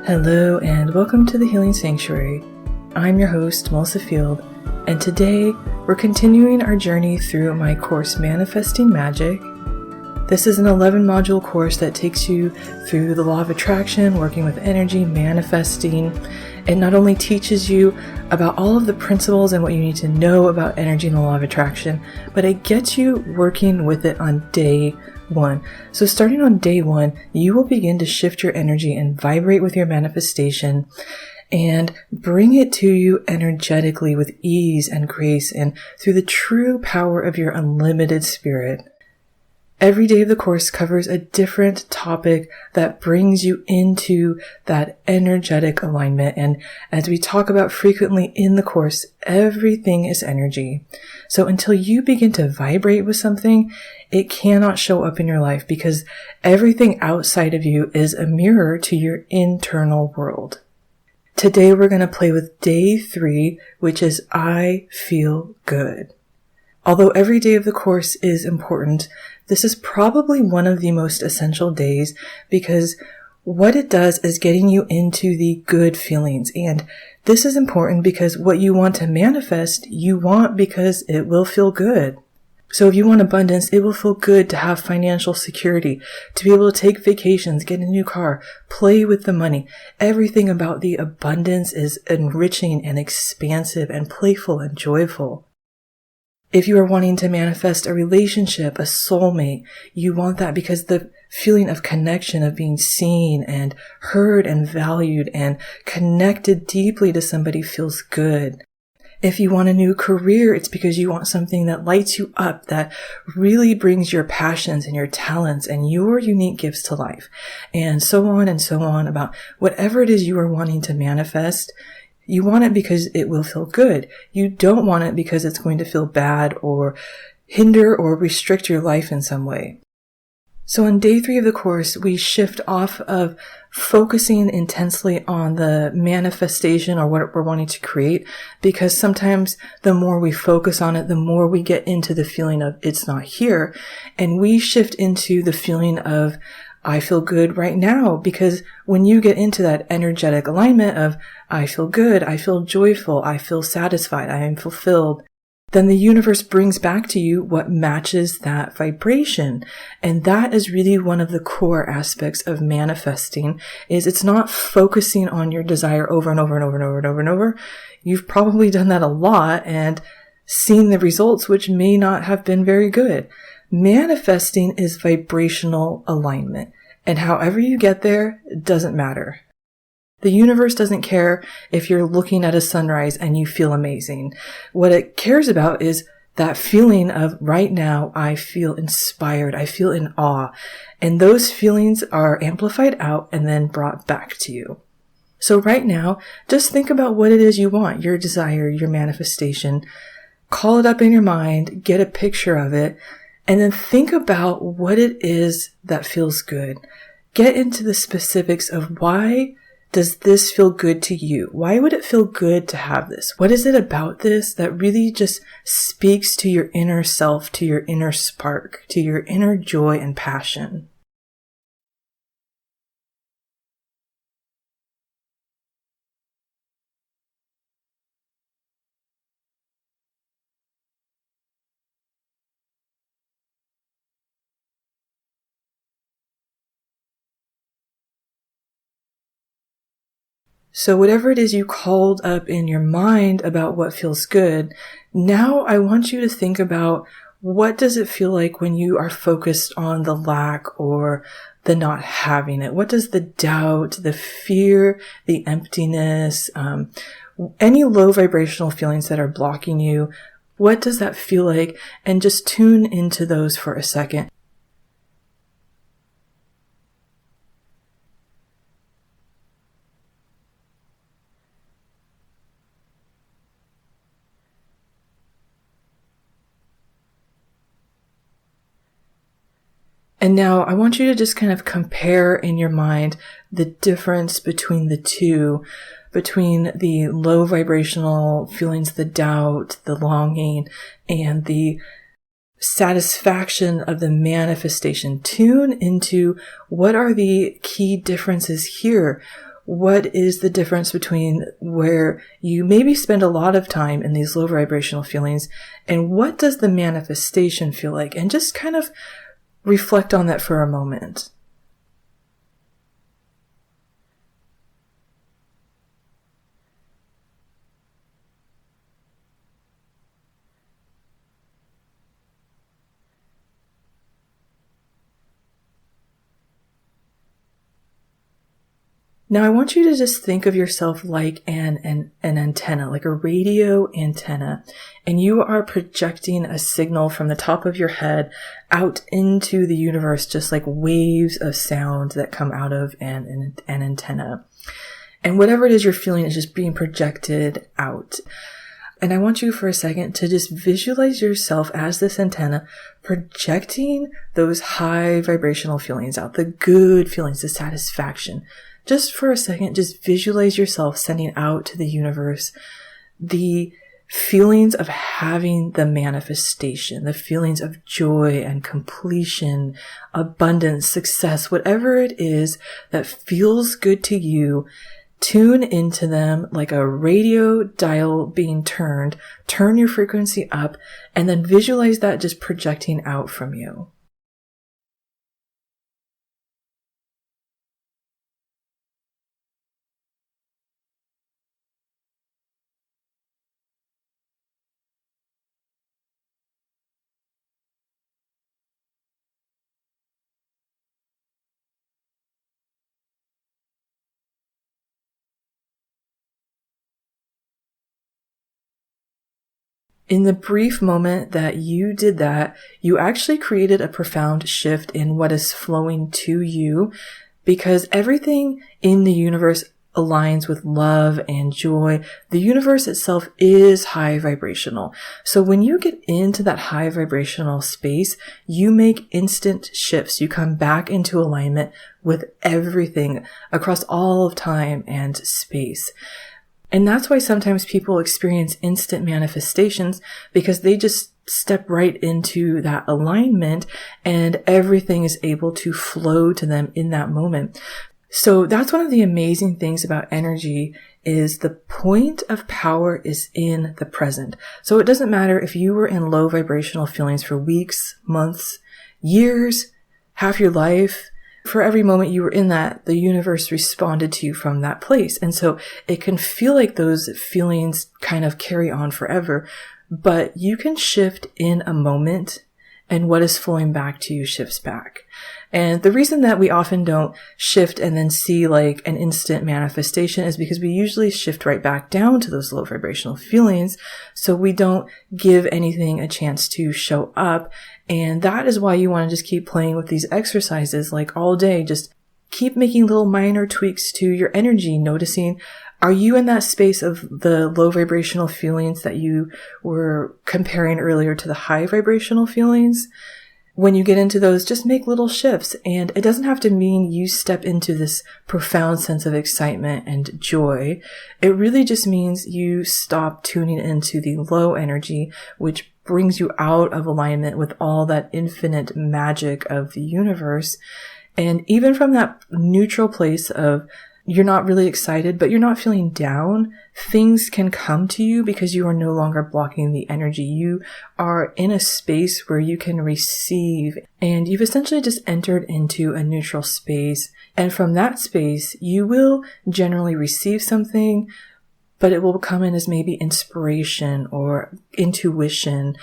Hello and welcome to the Healing Sanctuary. I'm your host, Melissa Field, and today we're continuing our journey through my course, Manifesting Magic. This is an 11-module course that takes you through the law of attraction, working with energy, manifesting. It not only teaches you about all of the principles and what you need to know about energy and the law of attraction, but it gets you working with it on day one. So starting on day one, you will begin to shift your energy and vibrate with your manifestation and bring it to you energetically with ease and grace and through the true power of your unlimited spirit. Every day of the course covers a different topic that brings you into that energetic alignment. And as we talk about frequently in the course, everything is energy. So until you begin to vibrate with something, it cannot show up in your life because everything outside of you is a mirror to your internal world. Today we're going to play with day 3, which is I feel good. Although every day of the course is important, this is probably one of the most essential days because what it does is getting you into the good feelings. And this is important because what you want to manifest, you want because it will feel good. So if you want abundance, it will feel good to have financial security, to be able to take vacations, get a new car, play with the money. Everything about the abundance is enriching and expansive and playful and joyful. If you are wanting to manifest a relationship, a soulmate, you want that because the feeling of connection, of being seen and heard and valued and connected deeply to somebody feels good. If you want a new career, it's because you want something that lights you up, that really brings your passions and your talents and your unique gifts to life, and so on about whatever it is you are wanting to manifest. You want it because it will feel good. You don't want it because it's going to feel bad or hinder or restrict your life in some way. So on day 3 of the course, we shift off of focusing intensely on the manifestation or what we're wanting to create, because sometimes the more we focus on it, the more we get into the feeling of it's not here. And we shift into the feeling of I feel good right now, because when you get into that energetic alignment of I feel good, I feel joyful, I feel satisfied, I am fulfilled, then the universe brings back to you what matches that vibration. And that is really one of the core aspects of manifesting, is it's not focusing on your desire over and over and over and over and over and over. You've probably done that a lot and seen the results, which may not have been very good. Manifesting is vibrational alignment, and however you get there, it doesn't matter. The universe doesn't care if you're looking at a sunrise and you feel amazing. What it cares about is that feeling of right now, I feel inspired, I feel in awe, and those feelings are amplified out and then brought back to you. So right now, just think about what it is you want, your desire, your manifestation. Call it up in your mind, get a picture of it, and then think about what it is that feels good. Get into the specifics of why does this feel good to you? Why would it feel good to have this? What is it about this that really just speaks to your inner self, to your inner spark, to your inner joy and passion? So whatever it is you called up in your mind about what feels good, now I want you to think about what does it feel like when you are focused on the lack or the not having it? What does the doubt, the fear, the emptiness, any low vibrational feelings that are blocking you, what does that feel like? And just tune into those for a second. And now I want you to just kind of compare in your mind the difference between the two, between the low vibrational feelings, the doubt, the longing, and the satisfaction of the manifestation. Tune into what are the key differences here. what is the difference between where you maybe spend a lot of time in these low vibrational feelings and what does the manifestation feel like? And just kind of reflect on that for a moment. Now I want you to just think of yourself like an antenna, like a radio antenna, and you are projecting a signal from the top of your head out into the universe, just like waves of sound that come out of an antenna. And whatever it is you're feeling is just being projected out. And I want you for a second to just visualize yourself as this antenna projecting those high vibrational feelings out, the good feelings, the satisfaction. Just for a second, just visualize yourself sending out to the universe the feelings of having the manifestation, the feelings of joy and completion, abundance, success, whatever it is that feels good to you. Tune into them like a radio dial being turned, turn your frequency up, and then visualize that just projecting out from you. In the brief moment that you did that, you actually created a profound shift in what is flowing to you, because everything in the universe aligns with love and joy. The universe itself is high vibrational. So when you get into that high vibrational space, you make instant shifts. You come back into alignment with everything across all of time and space. And that's why sometimes people experience instant manifestations, because they just step right into that alignment and everything is able to flow to them in that moment. So that's one of the amazing things about energy, is the point of power is in the present. So it doesn't matter if you were in low vibrational feelings for weeks, months, years, half your life. For every moment you were in that, the universe responded to you from that place. And so it can feel like those feelings kind of carry on forever, but you can shift in a moment and what is flowing back to you shifts back. And the reason that we often don't shift and then see like an instant manifestation is because we usually shift right back down to those low vibrational feelings. So we don't give anything a chance to show up. And that is why you want to just keep playing with these exercises like all day. Just keep making little minor tweaks to your energy, noticing, are you in that space of the low vibrational feelings that you were comparing earlier to the high vibrational feelings? When you get into those, just make little shifts. And it doesn't have to mean you step into this profound sense of excitement and joy. It really just means you stop tuning into the low energy, which brings you out of alignment with all that infinite magic of the universe. And even from that neutral place of you're not really excited, but you're not feeling down, things can come to you because you are no longer blocking the energy. You are in a space where you can receive, and you've essentially just entered into a neutral space. And from that space, you will generally receive something, but it will come in as maybe inspiration or intuition,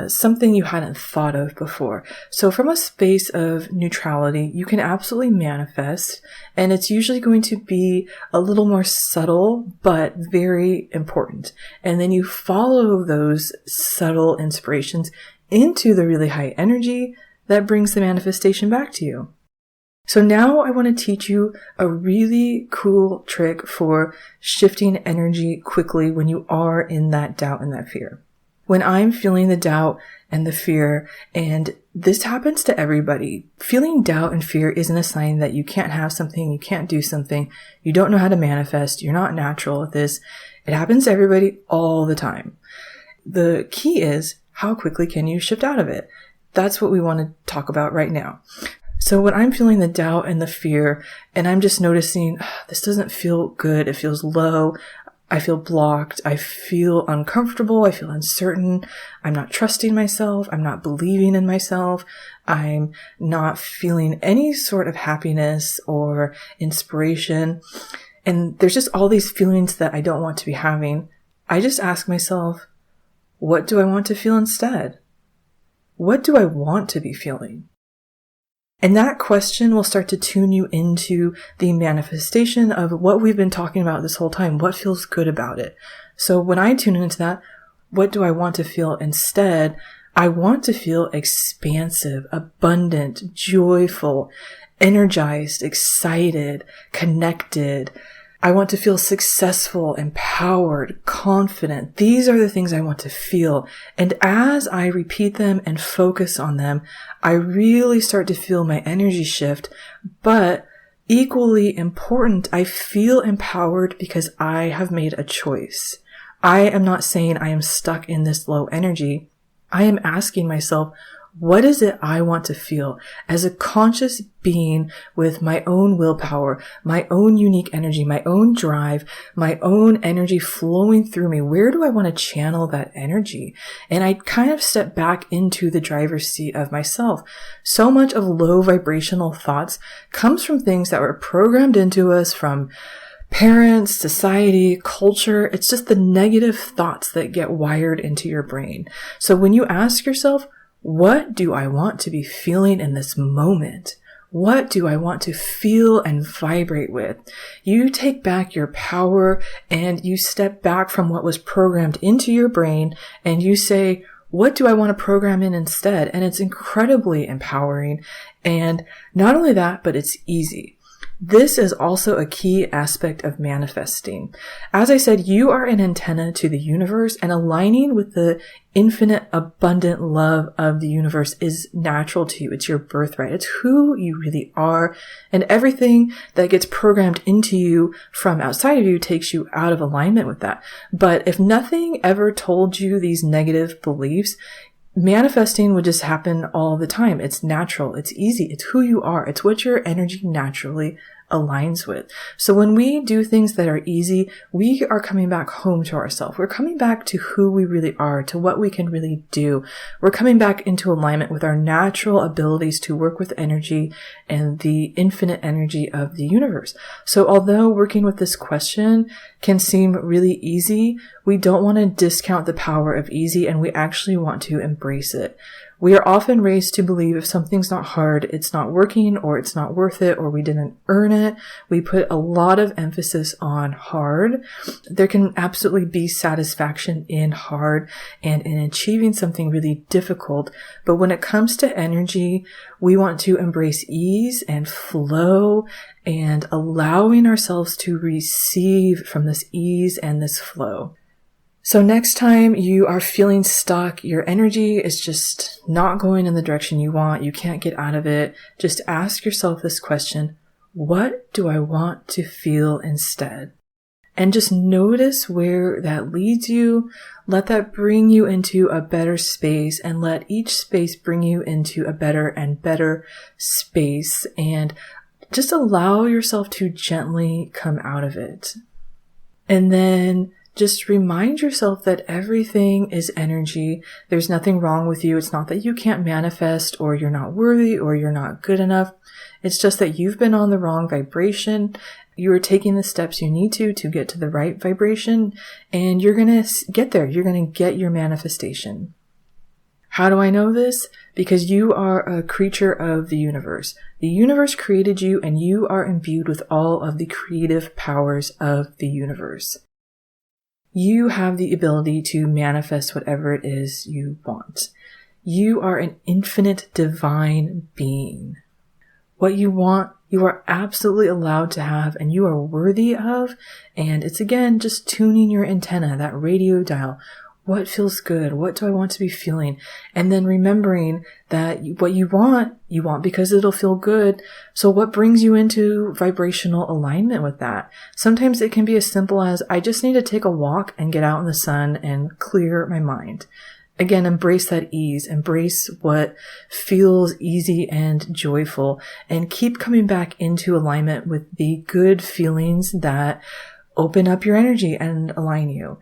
something you hadn't thought of before. So from a space of neutrality, you can absolutely manifest, and it's usually going to be a little more subtle, but very important. And then you follow those subtle inspirations into the really high energy that brings the manifestation back to you. So now I want to teach you a really cool trick for shifting energy quickly when you are in that doubt and that fear. When I'm feeling the doubt and the fear, and this happens to everybody, feeling doubt and fear isn't a sign that you can't have something, you can't do something, you don't know how to manifest, you're not natural at this. It happens to everybody all the time. The key is, how quickly can you shift out of it? That's what we want to talk about right now. So when I'm feeling the doubt and the fear, and I'm just noticing, this doesn't feel good, it feels low, I feel blocked, I feel uncomfortable, I feel uncertain, I'm not trusting myself, I'm not believing in myself, I'm not feeling any sort of happiness or inspiration, and there's just all these feelings that I don't want to be having. I just ask myself, what do I want to feel instead? What do I want to be feeling? And that question will start to tune you into the manifestation of what we've been talking about this whole time. What feels good about it? So when I tune into that, what do I want to feel instead? I want to feel expansive, abundant, joyful, energized, excited, connected. I want to feel successful, empowered, confident. These are the things I want to feel. And as I repeat them and focus on them, I really start to feel my energy shift. But equally important, I feel empowered because I have made a choice. I am not saying I am stuck in this low energy. I am asking myself, what is it I want to feel as a conscious being with my own willpower, my own unique energy, my own drive, my own energy flowing through me? Where do I want to channel that energy? And I kind of step back into the driver's seat of myself. So much of low vibrational thoughts comes from things that were programmed into us from parents, society, culture. It's just the negative thoughts that get wired into your brain. So when you ask yourself, what do I want to be feeling in this moment? What do I want to feel and vibrate with? You take back your power and you step back from what was programmed into your brain and you say, what do I want to program in instead? And it's incredibly empowering. And not only that, but it's easy. This is also a key aspect of manifesting. As I said, you are an antenna to the universe, and aligning with the infinite, abundant love of the universe is natural to you. It's your birthright. It's who you really are. And everything that gets programmed into you from outside of you takes you out of alignment with that. But if nothing ever told you these negative beliefs, manifesting would just happen all the time. It's natural. It's easy. It's who you are. It's what your energy naturally aligns with. So when we do things that are easy, we are coming back home to ourselves. We're coming back to who we really are, to what we can really do. We're coming back into alignment with our natural abilities to work with energy and the infinite energy of the universe. So although working with this question can seem really easy, we don't want to discount the power of easy, and we actually want to embrace it. We are often raised to believe if something's not hard, it's not working, or it's not worth it, or we didn't earn it. We put a lot of emphasis on hard. There can absolutely be satisfaction in hard and in achieving something really difficult. But when it comes to energy, we want to embrace ease and flow and allowing ourselves to receive from this ease and this flow. So next time you are feeling stuck, your energy is just not going in the direction you want, you can't get out of it, just ask yourself this question, what do I want to feel instead? And just notice where that leads you. Let that bring you into a better space, and let each space bring you into a better and better space, and just allow yourself to gently come out of it. And then just remind yourself that everything is energy. There's nothing wrong with you. It's not that you can't manifest, or you're not worthy, or you're not good enough. It's just that you've been on the wrong vibration. You are taking the steps you need to get to the right vibration, and you're going to get there. You're going to get your manifestation. How do I know this? Because you are a creature of the universe. The universe created you, and you are imbued with all of the creative powers of the universe. You have the ability to manifest whatever it is you want. You are an infinite divine being. What you want, you are absolutely allowed to have, and you are worthy of. And it's again, just tuning your antenna, that radio dial. What feels good? What do I want to be feeling? And then remembering that what you want because it'll feel good. So what brings you into vibrational alignment with that? Sometimes it can be as simple as, I just need to take a walk and get out in the sun and clear my mind. Again, embrace that ease, embrace what feels easy and joyful, and keep coming back into alignment with the good feelings that open up your energy and align you.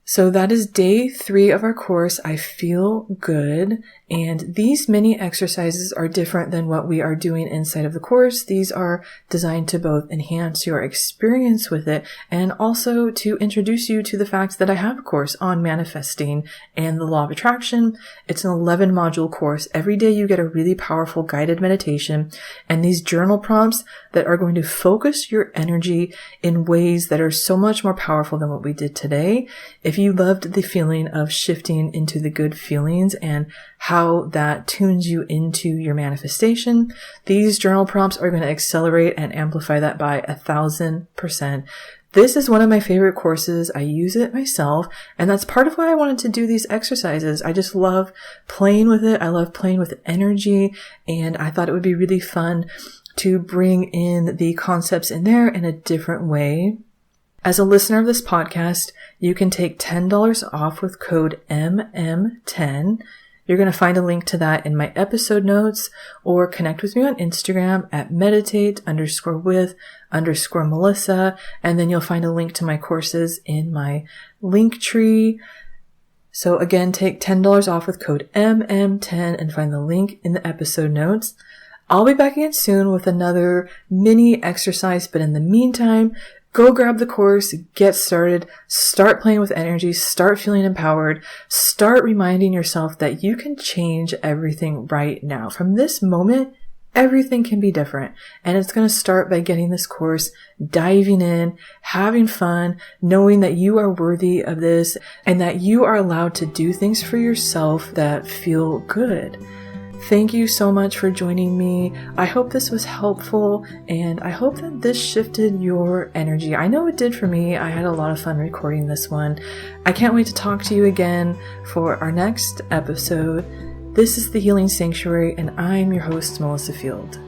So that is day 3 of our course, I Feel Good. And these mini exercises are different than what we are doing inside of the course. These are designed to both enhance your experience with it and also to introduce you to the fact that I have a course on manifesting and the law of attraction. It's an 11 module course. Every day you get a really powerful guided meditation and these journal prompts that are going to focus your energy in ways that are so much more powerful than what we did today. If you loved the feeling of shifting into the good feelings and how that tunes you into your manifestation, these journal prompts are going to accelerate and amplify that by 1,000%. This is one of my favorite courses. I use it myself, and that's part of why I wanted to do these exercises. I just love playing with it. I love playing with energy, and I thought it would be really fun to bring in the concepts in there in a different way. As a listener of this podcast, you can take $10 off with code MM10. You're going to find a link to that in my episode notes, or connect with me on Instagram at meditate_with_Melissa. And then you'll find a link to my courses in my link tree. So again, take $10 off with code MM10 and find the link in the episode notes. I'll be back again soon with another mini exercise, but in the meantime, go grab the course, get started, start playing with energy, start feeling empowered, start reminding yourself that you can change everything right now. From this moment, everything can be different. And it's going to start by getting this course, diving in, having fun, knowing that you are worthy of this and that you are allowed to do things for yourself that feel good. Thank you so much for joining me. I hope this was helpful, and I hope that this shifted your energy. I know it did for me. I had a lot of fun recording this one. I can't wait to talk to you again for our next episode. This is the Healing Sanctuary, and I'm your host, Melissa Field.